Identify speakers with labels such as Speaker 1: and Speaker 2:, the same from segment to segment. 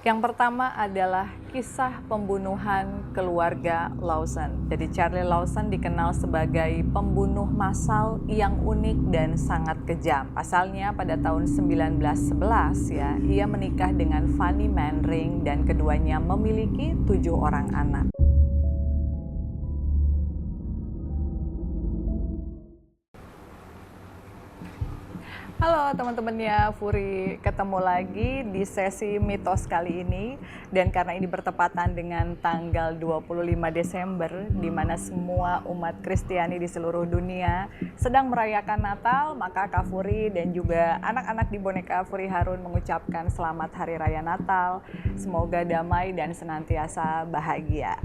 Speaker 1: Yang pertama adalah kisah pembunuhan keluarga Lawson. Jadi Charlie Lawson dikenal sebagai pembunuh massal yang unik dan sangat kejam. Pasalnya pada tahun 1911 ya, ia menikah dengan Fanny Manring dan keduanya memiliki 7 orang anak. Halo teman-temannya Furi, ketemu lagi di sesi mitos kali ini. Dan karena ini bertepatan dengan tanggal 25 Desember di mana semua umat Kristiani di seluruh dunia sedang merayakan Natal, maka Kak Furi dan juga anak-anak di Boneka Furi Harun mengucapkan selamat Hari Raya Natal. Semoga damai dan senantiasa bahagia.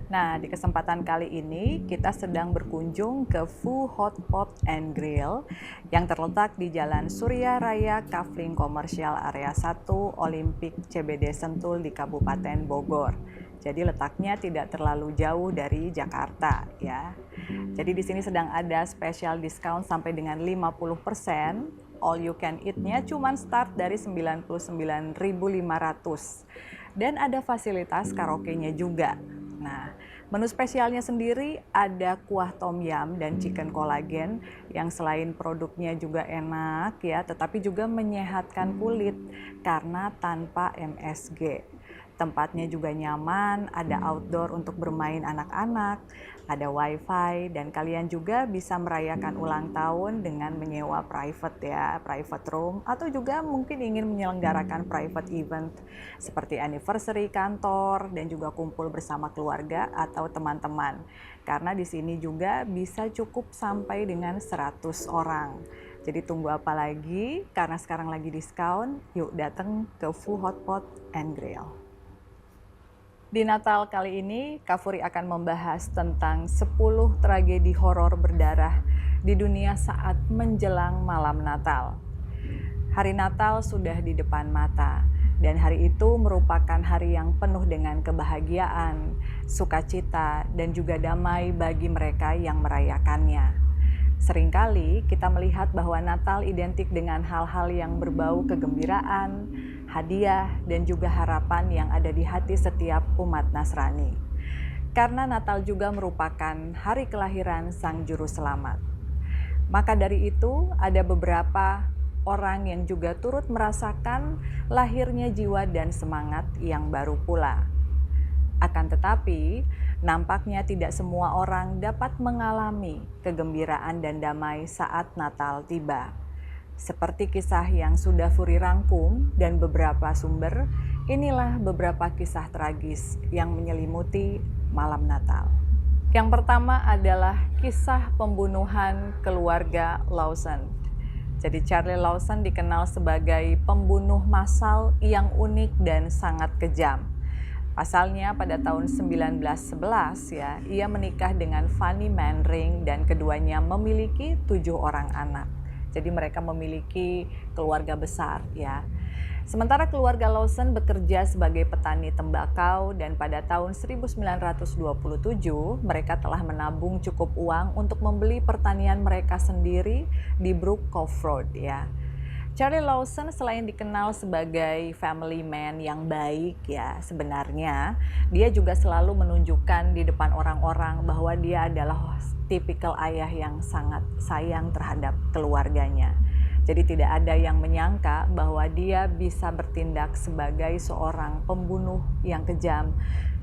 Speaker 1: Nah, di kesempatan kali ini kita sedang berkunjung ke Phu Hot Pot and Grill yang terletak di Jalan Surya Raya Kafling Komersial Area 1 Olimpik CBD Sentul di Kabupaten Bogor. Jadi letaknya tidak terlalu jauh dari Jakarta ya. Jadi di sini sedang ada special discount sampai dengan 50%. All you can eat-nya cuma start dari 99.500. Dan ada fasilitas karaoke-nya juga. Nah, menu spesialnya sendiri ada kuah tom yum dan chicken collagen yang selain produknya juga enak ya, tetapi juga menyehatkan kulit karena tanpa MSG. Tempatnya juga nyaman, ada outdoor untuk bermain anak-anak, ada wifi, dan kalian juga bisa merayakan ulang tahun dengan menyewa private room, atau juga mungkin ingin menyelenggarakan private event seperti anniversary kantor dan juga kumpul bersama keluarga atau teman-teman. Karena di sini juga bisa cukup sampai dengan 100 orang. Jadi tunggu apa lagi? Karena sekarang lagi diskon, yuk datang ke Phu Hot Pot and Grill. Di Natal kali ini, Kak Furi akan membahas tentang 10 tragedi horor berdarah di dunia saat menjelang malam Natal. Hari Natal sudah di depan mata, dan hari itu merupakan hari yang penuh dengan kebahagiaan, sukacita, dan juga damai bagi mereka yang merayakannya. Seringkali kita melihat bahwa Natal identik dengan hal-hal yang berbau kegembiraan, hadiah, dan juga harapan yang ada di hati setiap umat Nasrani. Karena Natal juga merupakan hari kelahiran Sang Juru Selamat. Maka dari itu, ada beberapa orang yang juga turut merasakan lahirnya jiwa dan semangat yang baru pula. Akan tetapi, nampaknya tidak semua orang dapat mengalami kegembiraan dan damai saat Natal tiba. Seperti kisah yang sudah Furi rangkum dan beberapa sumber, inilah beberapa kisah tragis yang menyelimuti malam Natal. Yang pertama adalah kisah pembunuhan keluarga Lawson. Jadi Charlie Lawson dikenal sebagai pembunuh massal yang unik dan sangat kejam. Pasalnya pada tahun 1911 ya, ia menikah dengan Fanny Manring dan keduanya memiliki 7 orang anak. Jadi mereka memiliki keluarga besar ya. Sementara keluarga Lawson bekerja sebagai petani tembakau dan pada tahun 1927 mereka telah menabung cukup uang untuk membeli pertanian mereka sendiri di Brook Cove Road ya. Charlie Lawson selain dikenal sebagai family man yang baik ya, sebenarnya dia juga selalu menunjukkan di depan orang-orang bahwa dia adalah tipikal ayah yang sangat sayang terhadap keluarganya. Jadi tidak ada yang menyangka bahwa dia bisa bertindak sebagai seorang pembunuh yang kejam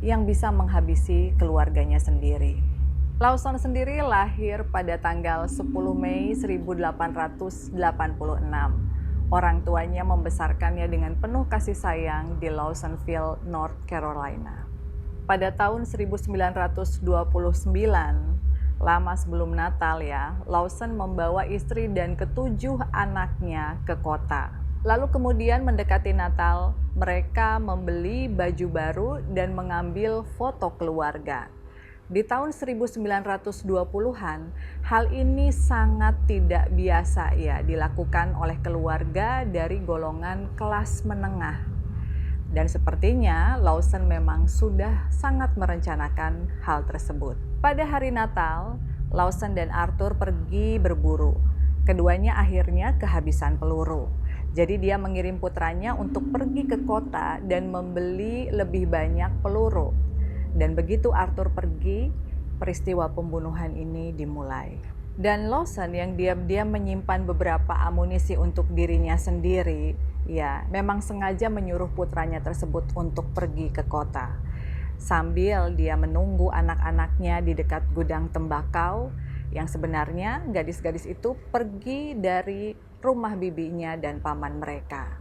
Speaker 1: yang bisa menghabisi keluarganya sendiri. Lawson sendiri lahir pada tanggal 10 Mei 1886. Orang tuanya membesarkannya dengan penuh kasih sayang di Lawsonville, North Carolina. Pada tahun 1929, lama sebelum Natal ya, Lawson membawa istri dan ketujuh anaknya ke kota. Lalu kemudian mendekati Natal, mereka membeli baju baru dan mengambil foto keluarga. Di tahun 1920-an, hal ini sangat tidak biasa ya dilakukan oleh keluarga dari golongan kelas menengah. Dan sepertinya Lawson memang sudah sangat merencanakan hal tersebut. Pada hari Natal, Lawson dan Arthur pergi berburu. Keduanya akhirnya kehabisan peluru. Jadi dia mengirim putranya untuk pergi ke kota dan membeli lebih banyak peluru. Dan begitu Arthur pergi, peristiwa pembunuhan ini dimulai. Dan Lawson yang diam-diam menyimpan beberapa amunisi untuk dirinya sendiri, ya memang sengaja menyuruh putranya tersebut untuk pergi ke kota. Sambil dia menunggu anak-anaknya di dekat gudang tembakau, yang sebenarnya gadis-gadis itu pergi dari rumah bibinya dan paman mereka.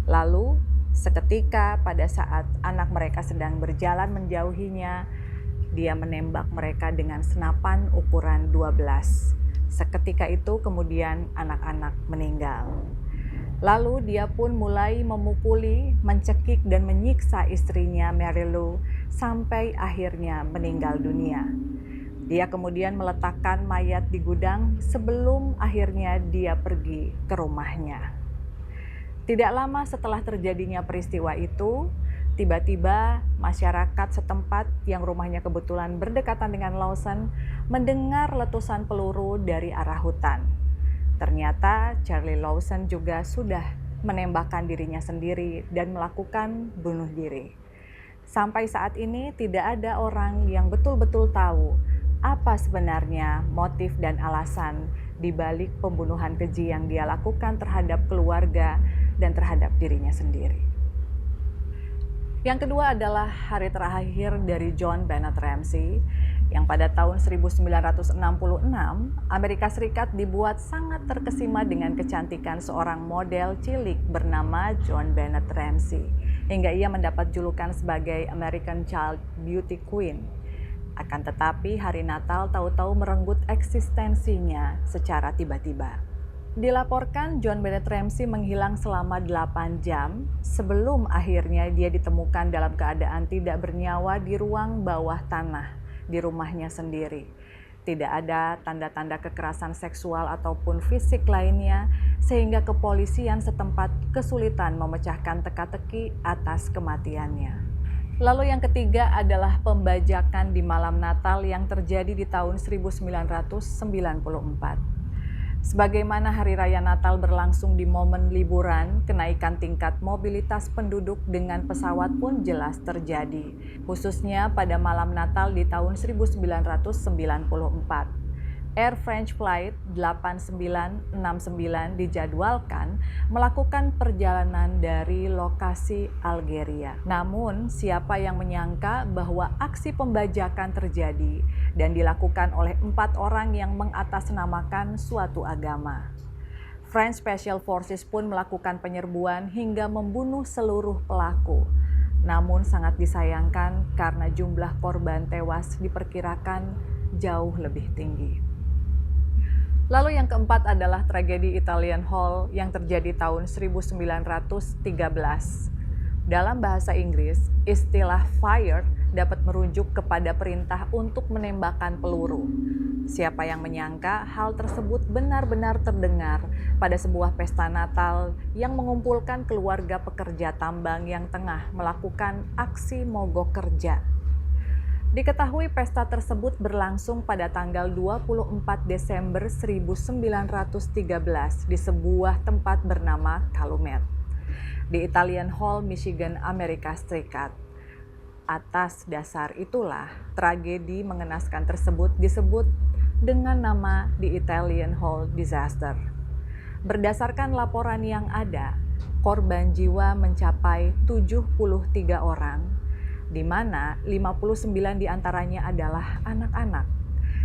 Speaker 1: Lalu seketika pada saat anak mereka sedang berjalan menjauhinya, dia menembak mereka dengan senapan ukuran 12. Seketika itu kemudian anak-anak meninggal. Lalu dia pun mulai memukuli, mencekik dan menyiksa istrinya Mary Lou sampai akhirnya meninggal dunia. Dia kemudian meletakkan mayat di gudang sebelum akhirnya dia pergi ke rumahnya. Tidak lama setelah terjadinya peristiwa itu, tiba-tiba masyarakat setempat yang rumahnya kebetulan berdekatan dengan Lawson mendengar letusan peluru dari arah hutan. Ternyata Charlie Lawson juga sudah menembakkan dirinya sendiri dan melakukan bunuh diri. Sampai saat ini tidak ada orang yang betul-betul tahu apa sebenarnya motif dan alasan di balik pembunuhan keji yang dia lakukan terhadap keluarga dan terhadap dirinya sendiri. Yang kedua adalah hari terakhir dari John Bennett Ramsey, yang pada tahun 1966, Amerika Serikat dibuat sangat terkesima dengan kecantikan seorang model cilik bernama John Bennett Ramsey, hingga ia mendapat julukan sebagai American Child Beauty Queen. Akan tetapi hari Natal tahu-tahu merenggut eksistensinya secara tiba-tiba. Dilaporkan John Bennett Ramsey menghilang selama 8 jam sebelum akhirnya dia ditemukan dalam keadaan tidak bernyawa di ruang bawah tanah di rumahnya sendiri. Tidak ada tanda-tanda kekerasan seksual ataupun fisik lainnya, sehingga kepolisian setempat kesulitan memecahkan teka-teki atas kematiannya. Lalu yang ketiga adalah pembajakan di malam Natal yang terjadi di tahun 1994. Sebagaimana Hari Raya Natal berlangsung di momen liburan, kenaikan tingkat mobilitas penduduk dengan pesawat pun jelas terjadi, khususnya pada malam Natal di tahun 1994. Air French Flight 8969 dijadwalkan melakukan perjalanan dari lokasi Algeria. Namun, siapa yang menyangka bahwa aksi pembajakan terjadi dan dilakukan oleh 4 orang yang mengatasnamakan suatu agama. French Special Forces pun melakukan penyerbuan hingga membunuh seluruh pelaku. Namun sangat disayangkan karena jumlah korban tewas diperkirakan jauh lebih tinggi. Lalu yang keempat adalah tragedi Italian Hall yang terjadi tahun 1913. Dalam bahasa Inggris, istilah fired dapat merujuk kepada perintah untuk menembakkan peluru. Siapa yang menyangka hal tersebut benar-benar terdengar pada sebuah pesta Natal yang mengumpulkan keluarga pekerja tambang yang tengah melakukan aksi mogok kerja. Diketahui pesta tersebut berlangsung pada tanggal 24 Desember 1913 di sebuah tempat bernama Calumet, di Italian Hall, Michigan, Amerika Serikat. Atas dasar itulah, tragedi mengenaskan tersebut disebut dengan nama The Italian Hall Disaster. Berdasarkan laporan yang ada, korban jiwa mencapai 73 orang, di mana 59 diantaranya adalah anak-anak.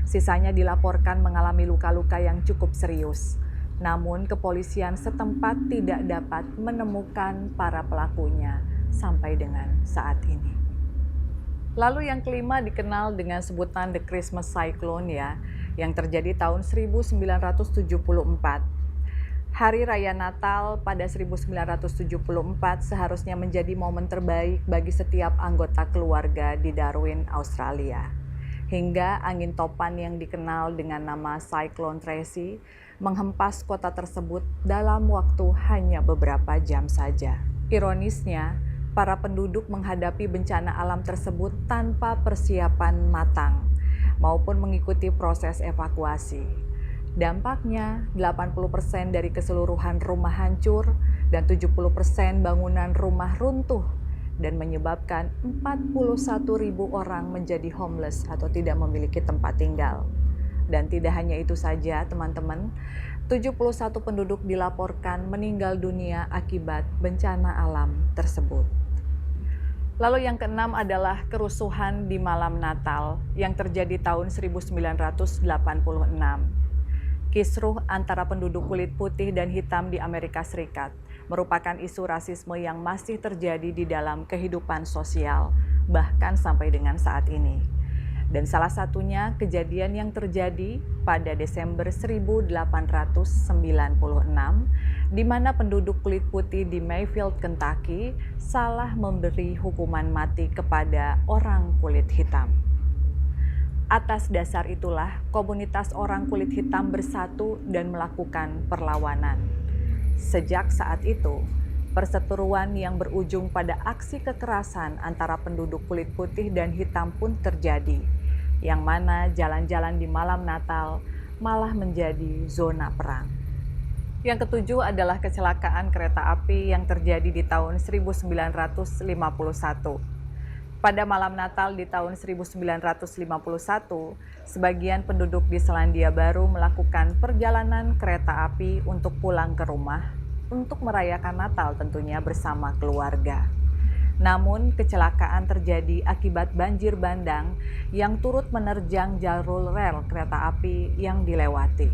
Speaker 1: Sisanya dilaporkan mengalami luka-luka yang cukup serius. Namun kepolisian setempat tidak dapat menemukan para pelakunya sampai dengan saat ini. Lalu yang kelima dikenal dengan sebutan The Christmas Cyclone ya, yang terjadi tahun 1974. Hari Raya Natal pada 1974 seharusnya menjadi momen terbaik bagi setiap anggota keluarga di Darwin, Australia. Hingga angin topan yang dikenal dengan nama Cyclone Tracy menghempas kota tersebut dalam waktu hanya beberapa jam saja. Ironisnya, para penduduk menghadapi bencana alam tersebut tanpa persiapan matang maupun mengikuti proses evakuasi. Dampaknya, 80% dari keseluruhan rumah hancur dan 70% bangunan rumah runtuh dan menyebabkan 41.000 orang menjadi homeless atau tidak memiliki tempat tinggal. Dan tidak hanya itu saja, teman-teman, 71 penduduk dilaporkan meninggal dunia akibat bencana alam tersebut. Lalu yang keenam adalah kerusuhan di malam Natal yang terjadi tahun 1986. Kisruh antara penduduk kulit putih dan hitam di Amerika Serikat merupakan isu rasisme yang masih terjadi di dalam kehidupan sosial, bahkan sampai dengan saat ini. Dan salah satunya kejadian yang terjadi pada Desember 1896, di mana penduduk kulit putih di Mayfield, Kentucky, salah memberi hukuman mati kepada orang kulit hitam. Atas dasar itulah, komunitas orang kulit hitam bersatu dan melakukan perlawanan. Sejak saat itu, perseteruan yang berujung pada aksi kekerasan antara penduduk kulit putih dan hitam pun terjadi, yang mana jalan-jalan di malam Natal malah menjadi zona perang. Yang ketujuh adalah kecelakaan kereta api yang terjadi di tahun 1951. Pada malam Natal di tahun 1951, sebagian penduduk di Selandia Baru melakukan perjalanan kereta api untuk pulang ke rumah untuk merayakan Natal tentunya bersama keluarga. Namun kecelakaan terjadi akibat banjir bandang yang turut menerjang jalur rel kereta api yang dilewati.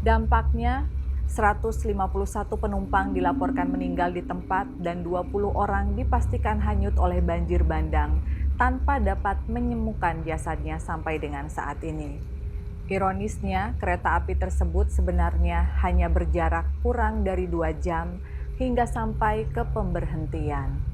Speaker 1: Dampaknya, 151 penumpang dilaporkan meninggal di tempat dan 20 orang dipastikan hanyut oleh banjir bandang tanpa dapat menemukan jasadnya sampai dengan saat ini. Ironisnya, kereta api tersebut sebenarnya hanya berjarak kurang dari 2 jam hingga sampai ke pemberhentian.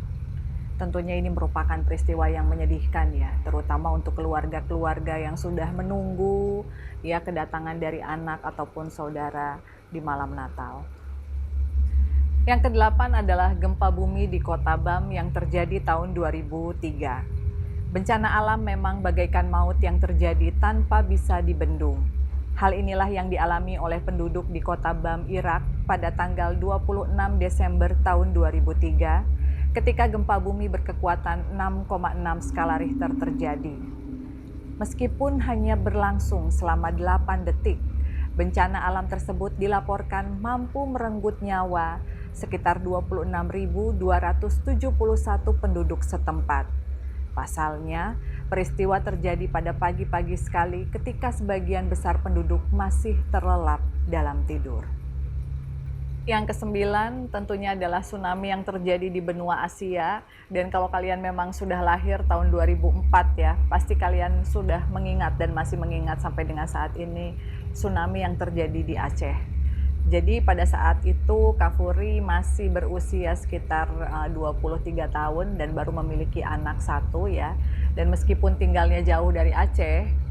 Speaker 1: Tentunya ini merupakan peristiwa yang menyedihkan ya, terutama untuk keluarga-keluarga yang sudah menunggu ya kedatangan dari anak ataupun saudara di malam Natal. Yang kedelapan adalah gempa bumi di Kota Bam yang terjadi tahun 2003. Bencana alam memang bagaikan maut yang terjadi tanpa bisa dibendung. Hal inilah yang dialami oleh penduduk di Kota Bam, Irak pada tanggal 26 Desember tahun 2003 ketika gempa bumi berkekuatan 6,6 skala Richter terjadi. Meskipun hanya berlangsung selama 8 detik, bencana alam tersebut dilaporkan mampu merenggut nyawa sekitar 26.271 penduduk setempat. Pasalnya, peristiwa terjadi pada pagi-pagi sekali ketika sebagian besar penduduk masih terlelap dalam tidur. Yang kesembilan tentunya adalah tsunami yang terjadi di benua Asia, dan kalau kalian memang sudah lahir tahun 2004 ya, pasti kalian sudah mengingat dan masih mengingat sampai dengan saat ini tsunami yang terjadi di Aceh. Jadi pada saat itu Kak Furi masih berusia sekitar 23 tahun dan baru memiliki anak satu ya, dan meskipun tinggalnya jauh dari Aceh,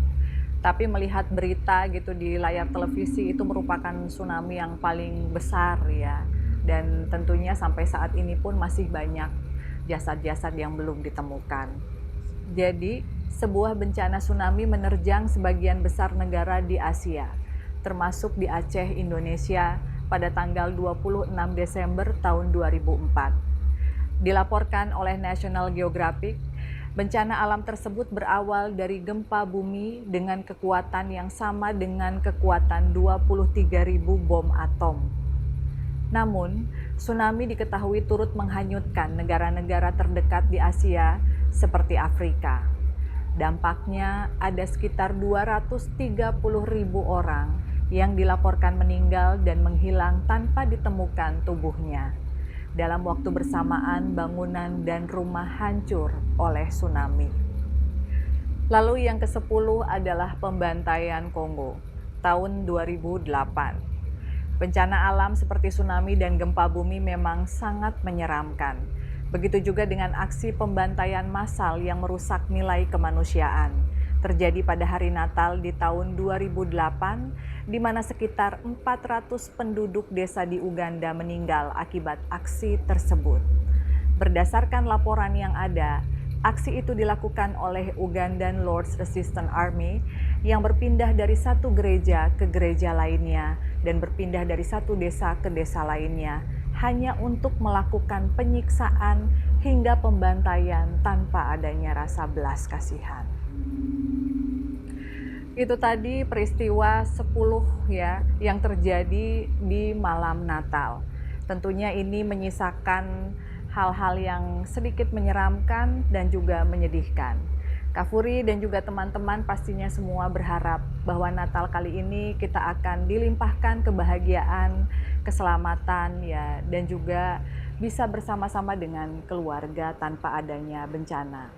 Speaker 1: tapi melihat berita gitu di layar televisi itu merupakan tsunami yang paling besar ya. Dan tentunya sampai saat ini pun masih banyak jasad-jasad yang belum ditemukan. Jadi sebuah bencana tsunami menerjang sebagian besar negara di Asia, termasuk di Aceh, Indonesia pada tanggal 26 Desember tahun 2004. Dilaporkan oleh National Geographic, bencana alam tersebut berawal dari gempa bumi dengan kekuatan yang sama dengan kekuatan 23.000 bom atom. Namun, tsunami diketahui turut menghanyutkan negara-negara terdekat di Asia seperti Afrika. Dampaknya ada sekitar 230.000 orang yang dilaporkan meninggal dan menghilang tanpa ditemukan tubuhnya. Dalam waktu bersamaan, bangunan dan rumah hancur oleh tsunami. Lalu yang ke-10 adalah pembantaian Kongo, tahun 2008. Bencana alam seperti tsunami dan gempa bumi memang sangat menyeramkan. Begitu juga dengan aksi pembantaian massal yang merusak nilai kemanusiaan. Terjadi pada hari Natal di tahun 2008, di mana sekitar 400 penduduk desa di Uganda meninggal akibat aksi tersebut. Berdasarkan laporan yang ada Aksi itu dilakukan oleh Ugandan Lord's Resistance Army yang berpindah dari satu gereja ke gereja lainnya dan berpindah dari satu desa ke desa lainnya hanya untuk melakukan penyiksaan hingga pembantaian tanpa adanya rasa belas kasihan. Itu tadi peristiwa 10 ya yang terjadi di malam Natal. Tentunya ini menyisakan hal-hal yang sedikit menyeramkan dan juga menyedihkan. Kak Furi dan juga teman-teman pastinya semua berharap bahwa Natal kali ini kita akan dilimpahkan kebahagiaan, keselamatan ya, dan juga bisa bersama-sama dengan keluarga tanpa adanya bencana.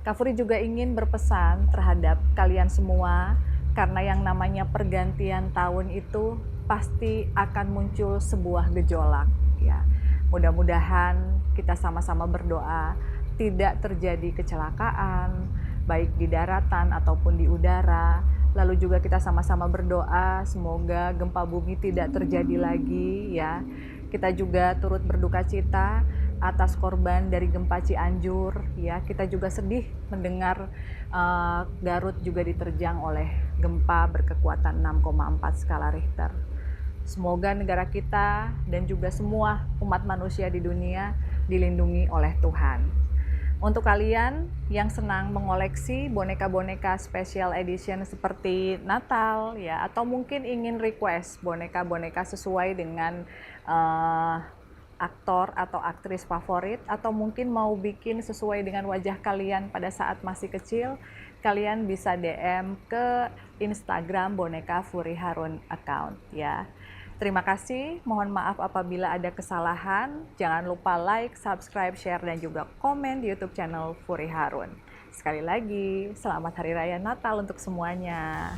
Speaker 1: Kak Furi juga ingin berpesan terhadap kalian semua, karena yang namanya pergantian tahun itu pasti akan muncul sebuah gejolak ya. Mudah-mudahan kita sama-sama berdoa tidak terjadi kecelakaan baik di daratan ataupun di udara. Lalu juga kita sama-sama berdoa semoga gempa bumi tidak terjadi lagi ya. Kita juga turut berduka cita atas korban dari gempa Cianjur ya. Kita juga sedih mendengar Garut juga diterjang oleh gempa berkekuatan 6,4 skala Richter. Semoga negara kita dan juga semua umat manusia di dunia dilindungi oleh Tuhan. Untuk kalian yang senang mengoleksi boneka-boneka special edition seperti Natal ya, atau mungkin ingin request boneka-boneka sesuai dengan aktor atau aktris favorit, atau mungkin mau bikin sesuai dengan wajah kalian pada saat masih kecil, kalian bisa DM ke Instagram Boneka Furi Harun account ya. Terima kasih, mohon maaf apabila ada kesalahan. Jangan lupa like, subscribe, share, dan juga komen di YouTube channel Furi Harun. Sekali lagi, selamat Hari Raya Natal untuk semuanya.